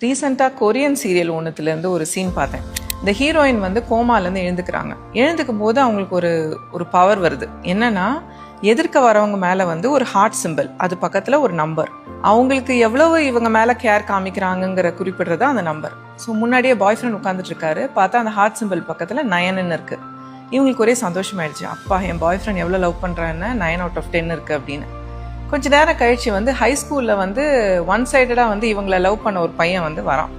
ரீசெண்டாக Korean serial ஒன்றுத்துலேருந்து ஒரு scene பார்த்தேன். இந்த ஹீரோயின் வந்து கோமாலேருந்து எழுந்துக்கிறாங்க. எழுந்துக்கும் போது அவங்களுக்கு ஒரு பவர் வருது. என்னன்னா, எதிர்க்க வரவங்க மேலே வந்து ஒரு ஹார்ட் சிம்பிள், அது பக்கத்தில் ஒரு நம்பர். அவங்களுக்கு எவ்வளவு இவங்க மேலே கேர் காமிக்கிறாங்கங்கிற குறிப்பிடுறது அந்த நம்பர். ஸோ முன்னாடியே பாய் ஃப்ரெண்ட் உட்காந்துட்டு இருக்காரு. பார்த்தா அந்த ஹார்ட் சிம்பிள் பக்கத்தில் 9ன்னு இருக்கு. இவங்களுக்கு ஒரே சந்தோஷமாயிடுச்சு. அப்பா, என் பாய் ஃப்ரெண்ட் எவ்வளோ லவ் பண்ணுறான்னு 9 out of 10 இருக்கு அப்படின்னு. கொஞ்ச நேரம் கழிச்சு வந்து ஹை ஸ்கூலில் வந்து ஒன் சைடடாக வந்து இவங்களை லவ் பண்ண ஒரு பையன் வந்து வரான்.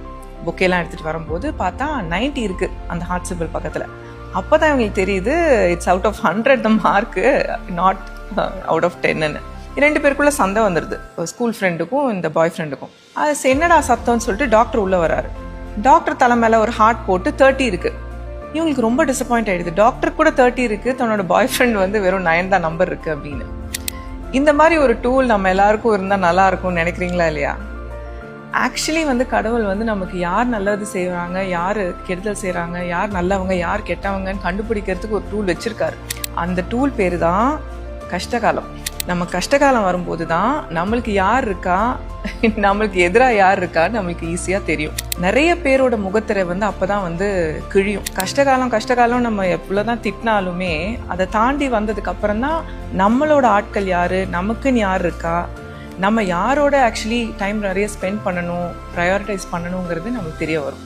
புக்கெல்லாம் எடுத்துகிட்டு வரும்போது பார்த்தா 90 இருக்குது அந்த ஹார்ட் சிம்பிள் பக்கத்தில். அப்போ தான் இவங்களுக்கு தெரியுது, it's out of 100 the mark, not out of 10ன்னு. 2 பேருக்குள்ளே சண்டை வந்துடுது, ஸ்கூல் ஃப்ரெண்டுக்கும் இந்த பாய் ஃப்ரெண்டுக்கும். அது என்னடா சத்தம்னு சொல்லிட்டு டாக்டர் உள்ளே வராரு. டாக்டர் தலை மேலே ஒரு ஹார்ட் போட்டு 30 இருக்குது. இவங்களுக்கு ரொம்ப டிசப்பாயிண்ட் ஆகிடுது. டாக்டர் கூட 30 இருக்குது, தன்னோட பாய் ஃப்ரெண்ட் வந்து வெறும் 9 தான் நம்பர் இருக்குது அப்படின்னு. இந்த மாதிரி ஒரு டூல் நம்ம எல்லாருக்கும் இருந்தால் நல்லா இருக்கும்னு நினைக்கிறீங்களா இல்லையா? ஆக்சுவலி வந்து கடவுள் வந்து நமக்கு யார் நல்லது செய்கிறாங்க, யார் கெடுதல் செய்கிறாங்க, யார் நல்லவங்க யார் கெட்டவங்கன்னு கண்டுபிடிக்கிறதுக்கு ஒரு டூல் வச்சுருக்காரு. அந்த டூல் பேர் தான் கஷ்டகாலம். நம்ம கஷ்டகாலம் வரும்போது தான் நம்மளுக்கு யார் இருக்கா, நம்மளுக்கு எதிராக யார் இருக்கான்னு நம்மளுக்கு ஈஸியாக தெரியும். நிறைய பேரோட முகத்திரை வந்து அப்போ தான் வந்து கிழியும். கஷ்டகாலம் நம்ம எவ்வளோதான் திட்டினாலுமே அதை தாண்டி வந்ததுக்கு அப்புறம் தான் நம்மளோட ஆட்கள் யார், நமக்குன்னு யார் இருக்கா, நம்ம யாரோட ஆக்சுவலி டைம் நிறைய ஸ்பெண்ட் பண்ணணும், ப்ரையாரிட்டைஸ் பண்ணணுங்கிறது நமக்கு தெரிய வரும்.